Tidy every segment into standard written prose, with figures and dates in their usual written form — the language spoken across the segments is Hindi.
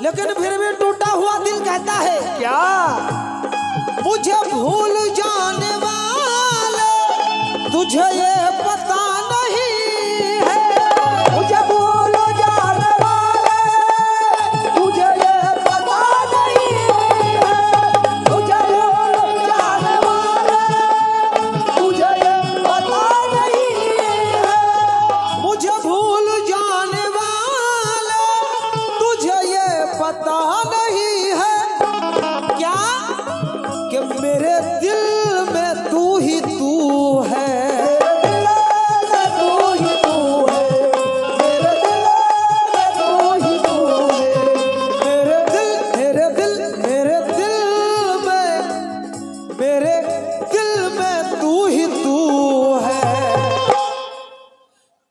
लेकिन फिर भी टूटा हुआ दिल कहता है क्या? मुझे भूल जाने वाले तुझे ये पता नहीं है। मुझे भूल जाने वाले तुझे ये पता नहीं है। मुझे भूल जाने वाले तुझे ये पता नहीं है। मुझे भूल जाने वाले तुझे ये पता नहीं है क्या कि मेरे दिल में तू ही तू है।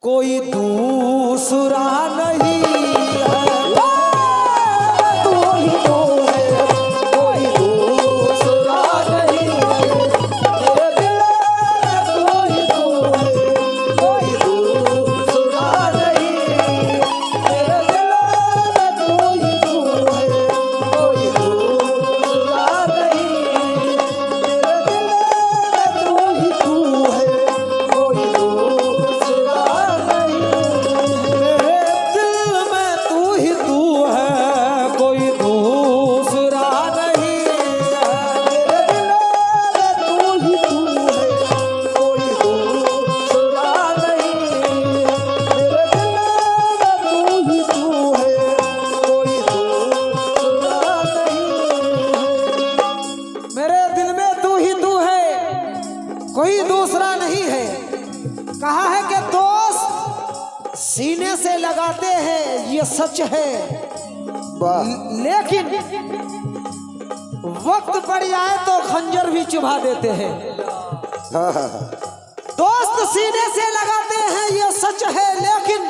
कोई दूसरा नहीं है, तू ही तो है, कोई दूसरा नहीं है। मेरे दिल में तू ही तो है, कोई दूसरा नहीं है। मेरे दिल में तू ही तो है, कोई दूसरा नहीं है। मेरे दिल में तू ही तो है, कोई दूसरा कहा है कि दोस्त सीने से लगाते हैं ये सच है, लेकिन वक्त पड़ जाए तो खंजर भी चुभा देते हैं। दोस्त सीने से लगाते हैं ये सच है, लेकिन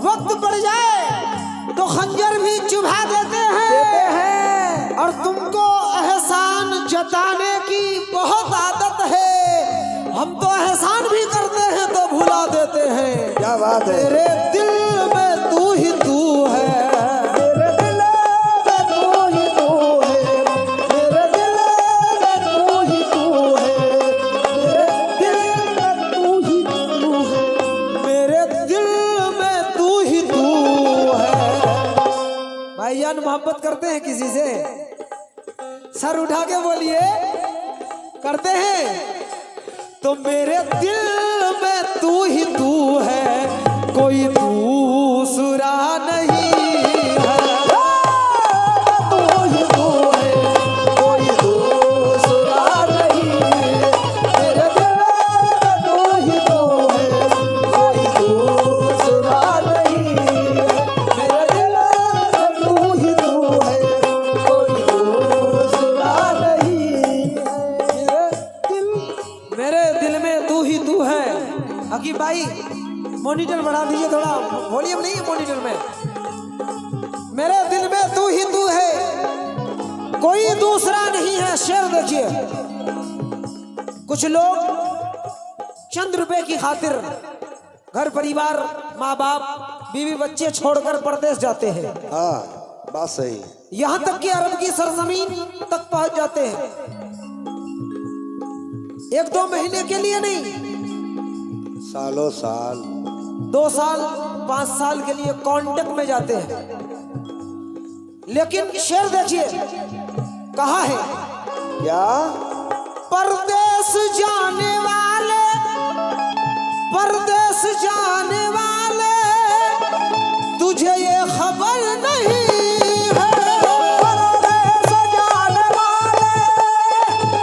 वक्त पड़ जाए तो खंजर भी चुभा देते हैं। और तुमको एहसान जताने की बहुत आदत है, हम तो एहसान भी करते हैं तो भुला देते हैं। क्या बात है? तेरे दिल में तू ही तू है, मेरे दिल में तू ही तू है। मेरे दिल में तू ही तू है। मेरे दिल में तू ही तू है। मेरे दिल में तू ही तू है। भाईजान मोहब्बत करते हैं किसी से? सर उठा के बोलिए, करते हैं? तो मेरे दिल में तू ही तू है, कोई दूसरा नहीं है। तू ही तू है, कोई दूसरा नहीं है। मेरे दिल में तू ही तू है, कोई दूसरा नहीं है। मेरे दिल में तू ही तू है, कोई दूसरा नहीं है। मेरे दिल में तू ही तू है। हकीम भाई मॉनिटर बढ़ा दीजिए थोड़ा, वॉल्यूम नहीं है मॉनिटर में। मेरे दिल में तू ही तू है, कोई दूसरा नहीं है। शेर देखिए, कुछ लोग चंद रुपए की खातिर घर परिवार, माँ बाप, बीवी बच्चे छोड़कर परदेश जाते हैं। हाँ, बात सही। यहाँ तक कि अरब की सरजमीन तक पहुंच जाते हैं। 1-2 महीने के लिए नहीं, सालों साल, 2 साल 5 साल के लिए कांटेक्ट में जाते हैं। लेकिन शेर देखिए, कहा है क्या? परदेश जाने वाले, परदेश जाने वाले तुझे ये खबर नहीं है। परदेश जाने वाले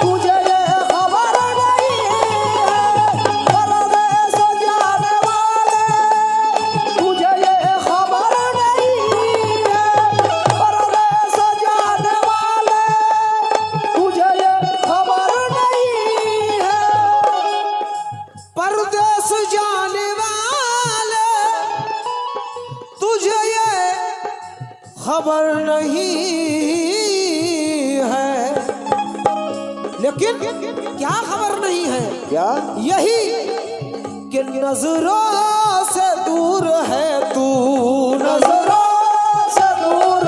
तुझे ये खबर नहीं है। परदेश जाने वाले तुझे ये खबर नहीं है। परदेश जाने वाले तुझे ये खबर नहीं है। परदेश जाने वाले तुझे ये खबर नहीं है। लेकिन क्या खबर नहीं है? क्या? यही कि नजरों से दूर है तू, नजरों से दूर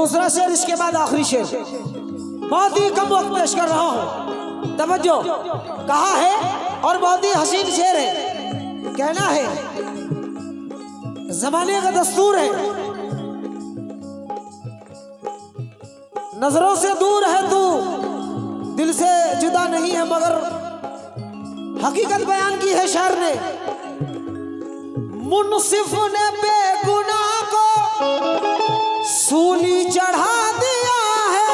दूसरा शेर, इसके बाद आखिरी शेर। बहुत ही कम वक्त पेश कर रहा हूं, तवज्जो। कहा है और बहुत ही हसीन शेर है। कहना है, जमाने का दस्तूर है, नजरों से दूर है तू, दिल से जुदा नहीं है, मगर हकीकत बयान की है शायर ने। मुनसिफ ने बेगुनाह को सूली चढ़ा दिया है,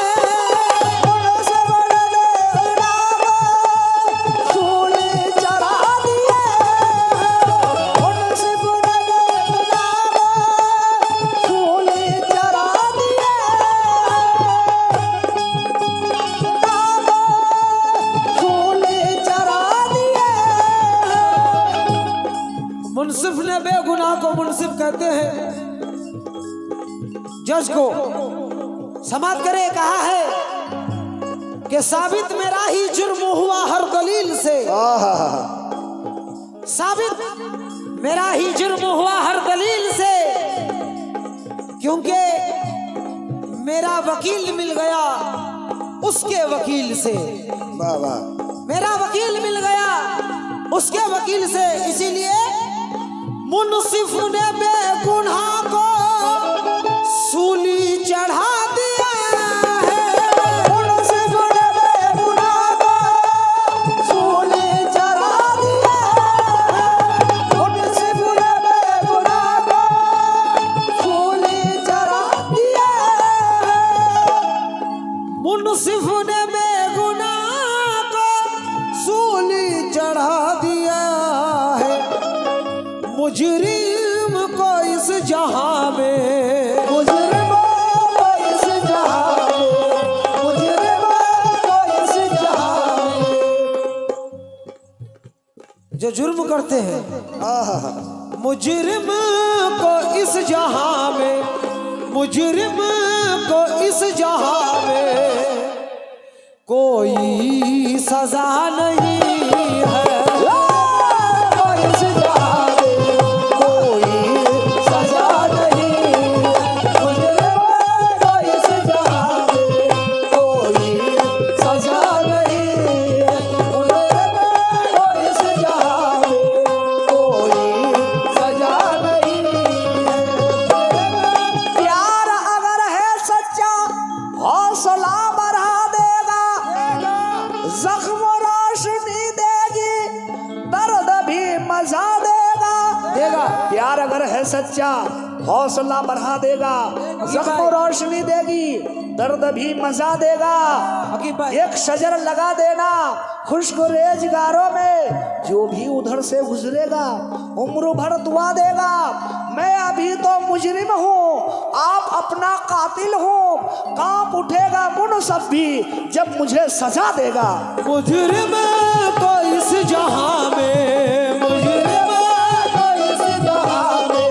मुनसिफ ने बेगुनाह को सूली चढ़ा दिया है, मुनसिफ ने बेगुनाह को सूली चढ़ा दिया है, सूली चढ़ा दिया है। मुनसिफ ने बेगुनाह को मुनसिफ कहते हैं जज को। समाप्त करे। कहा है कि साबित मेरा ही जुर्म हुआ हर दलील से, साबित मेरा ही जुर्म हुआ हर दलील से, क्योंकि मेरा वकील मिल गया उसके वकील से। वाह वाह। मेरा वकील मिल गया उसके वकील से, इसीलिए मुनसिफ ने बेगुनाह को सूली चढ़ा दिया है, मुनसिफ ने बेगुनाह को सूली चढ़ा दिया है, मुनसिफ ने बेगुनाह को सूली चढ़ा दिया है, मुनसिफ ने बेगुनाह को सूली चढ़ा दिया है। मुजरिम को इस जहां में, मुजरिमों को इस जहां में, मुजरिमों को इस जहां में। जो जुर्म करते हैं, मुजरिम को इस जहां में, मुजरिम को इस जहां में कोई सजा नहीं है। इस जहां में कोई सजा नहीं, मुजरिमों को इस जहां में कोई सजा नहीं, मुजरिमों को इस जहां में कोई सजा नहीं। प्यार अगर है सच्चा हौसला बढ़ा देगा, जख्म रोशनी देगी, दर्द भी मजा देगा। प्यार अगर है सच्चा हौसला बढ़ा देगा, जख्म रोशनी देगी, दर्द भी मजा देगा। एक शजर लगा देना खुश्क रेजगारों में, जो भी उधर से गुजरेगा उम्र भर दुआ देगा। मैं अभी तो मुजरिम हूँ, आप अपना कातिल हो, कांप उठेगा मुनसिफ भी जब मुझे सजा देगा। मुजरिम को इस जहां में, मुजरिम को इस जहां में,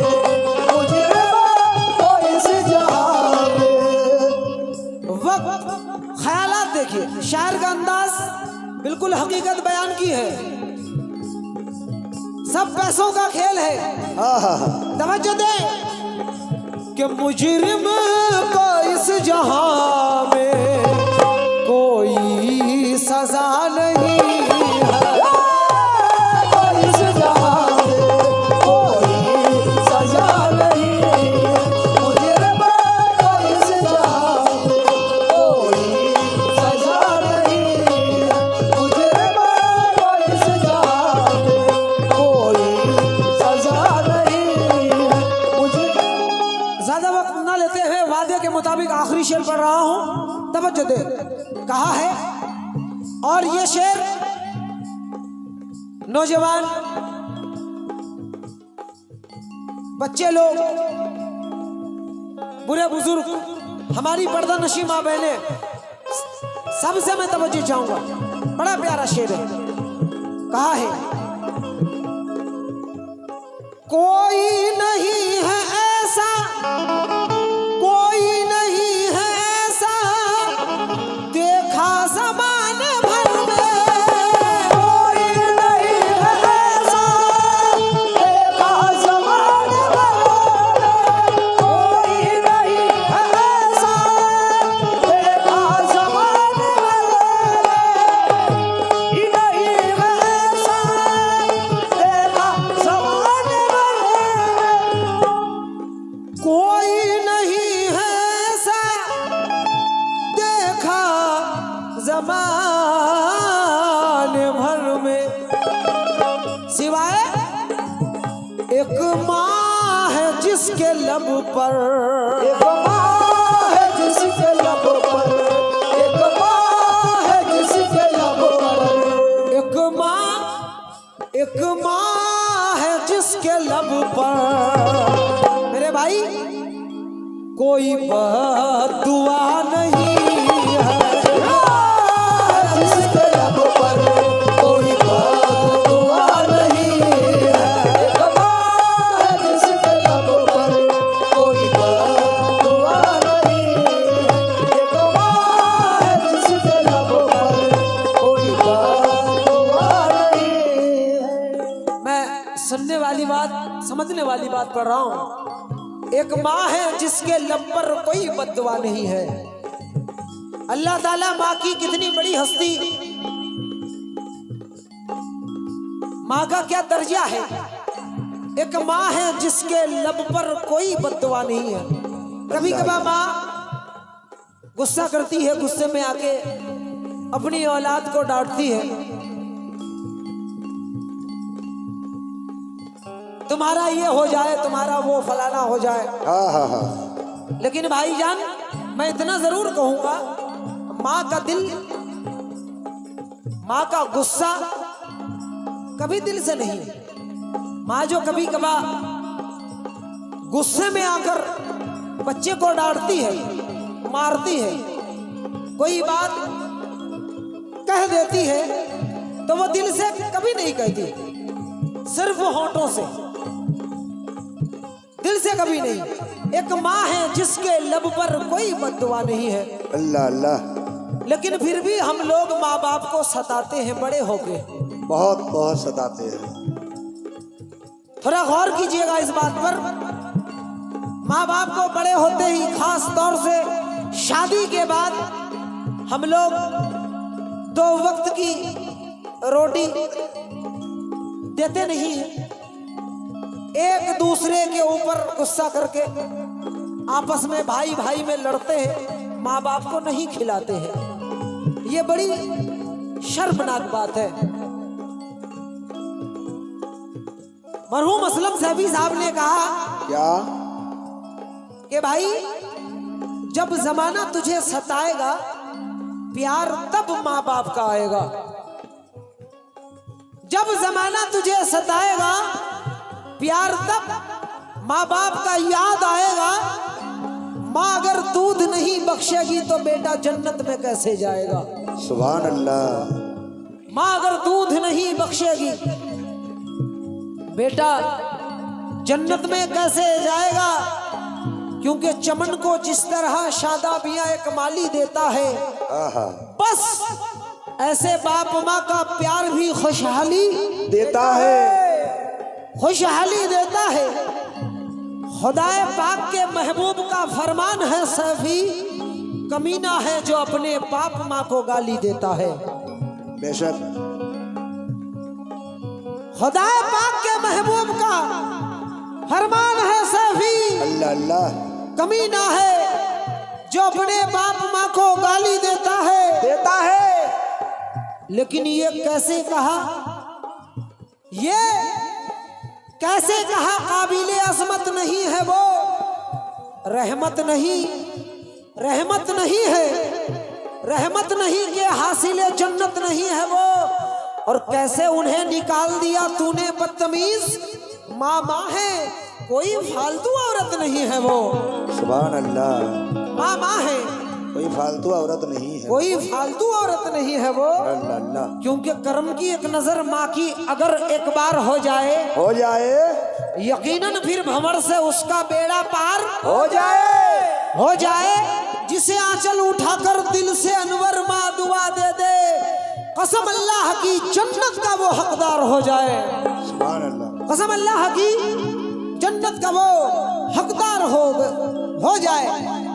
मुजरिमों को इस जहां में। वक्त ख्यालात देखिए, शायर का अंदाज बिल्कुल हकीकत बयान की है। सब पैसों का खेल है। तवज्जो दे कि मुजरिम को इस जहां में कोई सजा नहीं है। इस जहां में कोई सजा नहीं, मुजरिमों को इस जहां में कोई सजा नहीं, मुजरिमों को इस जहां में कोई सजा नहीं। मुझे ज्यादा वक्त न लेते हुए वादे के मुताबिक आखिरी शेर पढ़ रहा हूं, तवज्जो दे। कहा है, और ये शेर नौजवान बच्चे लोग, बुरे बुजुर्ग, हमारी पर्दा नशी माँ बहनें, सबसे मैं तवज्जो चाहूंगा। बड़ा प्यारा शेर है। कहा है, कोई नहीं है ऐसा, कोई नहीं है ऐसा, देखा ज़माने भर में, कोई नहीं है ऐसा, देखा ज़माने भर में, कोई नहीं है ऐसा, एक माँ है जिसके लब पर, एक माँ है जिसके लब पर, एक माँ है जिसके लब पर, एक माँ है जिसके लब पर। मेरे भाई कोई बद्दुआ नहीं है, जिसके लब पर कोई बद्दुआ नहीं है। एक माँ है जिसके लब पर कोई बद्दुआ नहीं है। एक माँ है जिसके लब पर कोई बद्दुआ नहीं है। मैं सुनने वाली बात समझने वाली बात पढ़ रहा हूं। एक माँ है जिसके लब पर कोई बद्दुआ नहीं है। अल्लाह ताला माँ की कितनी बड़ी हस्ती, माँ का क्या दर्जा है। एक माँ है जिसके लब पर कोई बद्दुआ नहीं है। कभी कभार माँ गुस्सा करती है, गुस्से में आके अपनी औलाद को डांटती है, तुम्हारा ये हो जाए, तुम्हारा वो फलाना हो जाए। हाँ हाँ हाँ। लेकिन भाईजान मैं इतना जरूर कहूंगा, माँ का दिल, माँ का गुस्सा कभी दिल से नहीं। माँ जो कभी कभार गुस्से में आकर बच्चे को डांटती है, मारती है, कोई बात कह देती है, तो वो दिल से कभी नहीं कहती, सिर्फ होंठों से, दिल से कभी नहीं। एक माँ है जिसके लब पर कोई बद्दुआ नहीं है। अल्लाह अल्लाह। लेकिन फिर भी हम लोग माँ बाप को सताते हैं बड़े होके, बहुत बहुत सताते हैं। थोड़ा गौर कीजिएगा इस बात पर। माँ बाप को बड़े होते ही, खास तौर से शादी के बाद, हम लोग 2 वक्त की रोटी देते नहीं हैं। एक दूसरे के ऊपर गुस्सा करके आपस में भाई भाई में लड़ते हैं, माँ बाप को नहीं खिलाते हैं। ये बड़ी शर्मनाक बात है। मरहूम असलम सैफी साहब ने कहा क्या कि भाई जब जमाना तुझे सताएगा, प्यार तब माँ बाप का आएगा। जब जमाना तुझे सताएगा, प्यार तब माँ बाप का याद आएगा। माँ अगर दूध नहीं बख्शेगी तो बेटा जन्नत में कैसे जाएगा। सुभान अल्लाह। माँ अगर दूध नहीं बख्शेगी, बेटा जन्नत में कैसे जाएगा। क्योंकि चमन को जिस तरह शादाबियां एक माली देता है, आहा, बस ऐसे बाप माँ का प्यार भी खुशहाली देता है, खुशहाली देता है। खुदाए पाक के महबूब का फरमान है, सैफी कमीना है जो अपने बाप माँ को गाली देता है। बेशक खुदाए पाक के महबूब का फरमान है, सैफी अल्लाह अल्लाह, कमीना है जो अपने बाप माँ को गाली देता है। लेकिन ये कैसे कहा, ये कैसे कहा, काबिले अजमत नहीं है वो, रहमत नहीं, रहमत नहीं है, रहमत नहीं के हासिले जन्नत नहीं है वो। और कैसे उन्हें निकाल दिया तूने बदतमीज, माँ माँ है, कोई फालतू औरत नहीं है वो। सुभान अल्लाह। माँ माँ है, कोई फालतू औरत नहीं है, कोई फालतू औरत नहीं है वो। अल्लाह अल्लाह। क्योंकि कर्म की एक नजर माँ की अगर एक बार हो जाए, यकीनन फिर भंवर से उसका बेड़ा पार हो जाए। जिसे आंचल उठाकर दिल से अनवर माँ दुआ दे दे, कसम अल्लाह की जन्नत का वो हकदार हो जाए। सुभान अल्लाह। कसम अल्लाह की जन्नत का वो हकदार हो जाए।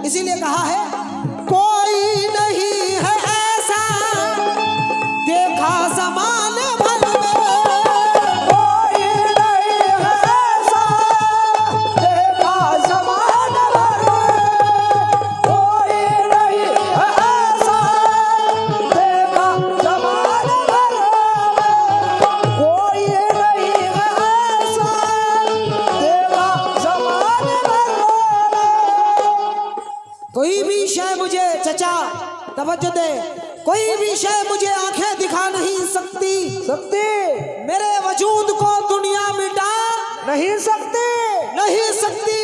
इसीलिए कहा है, कोई नहीं है ऐसा देखा ज़माने भर में, कोई नहीं है ऐसा देखा ज़माने भर में, कोई नहीं है ऐसा देखा ज़माने भर में, कोई नहीं है ऐसा चचा तवज्जो दे, कोई भी शय मुझे आंखें दिखा नहीं सकती, सकती मेरे वजूद को दुनिया मिटा नहीं सकती, नहीं सकती,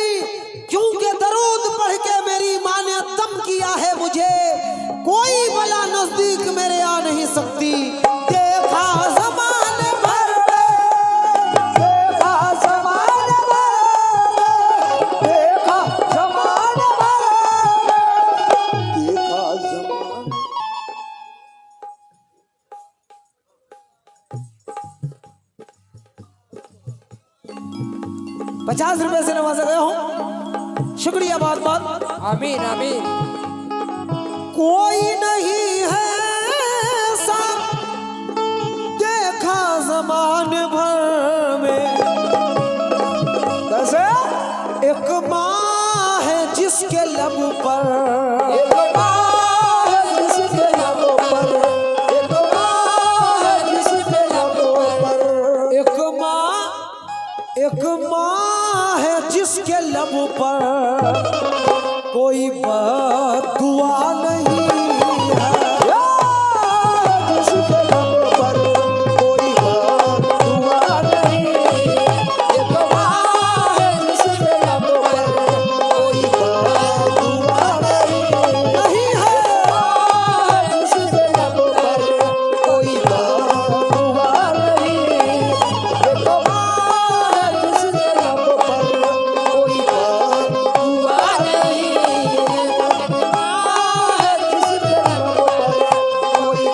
क्योंकि दरूद पढ़ के मेरी माँ ने दम किया है मुझे, कोई बला नजदीक मेरे आ नहीं सकती। देखा ज़माने भर देखा ज़माने भर, देखा ज़माने भर, देखा ज़माने। 50 रुपए से नवाजा गया हूँ, शुक्रिया बहुत बहुत। आमीन आमीन। कोई नहीं है ऐसा देखा ज़माने भर में, कैसे? एक माँ है जिसके लब पर, एक माँ है जिसके लबों पर, एक माँ है जिसके लबों पर, एक माँ है जिसके लब पर कोई बददुआ नहीं है, जिसके लबों पर कोई बददुआ नहीं, एक माँ है जिसके लबों पर कोई बददुआ नहीं है, जिसके लबों पर कोई बददुआ नहीं, एक माँ है जिसके लबों पर कोई बददुआ नहीं, एक माँ है जिसके लबों पर कोई बददुआ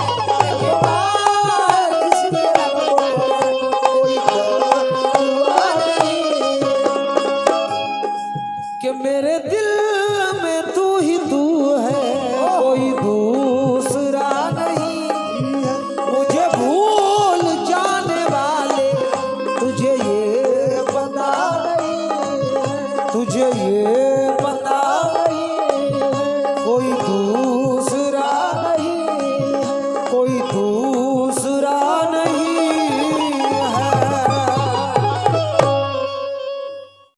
नहीं, एक माँ है जिसके लबों पर कोई बददुआ नहीं। कि मेरे दिल में तू ही तू है, कोई दूसरा नहीं, मुझे भूल जाने वाले तुझे ये पता नहीं, तुझे ये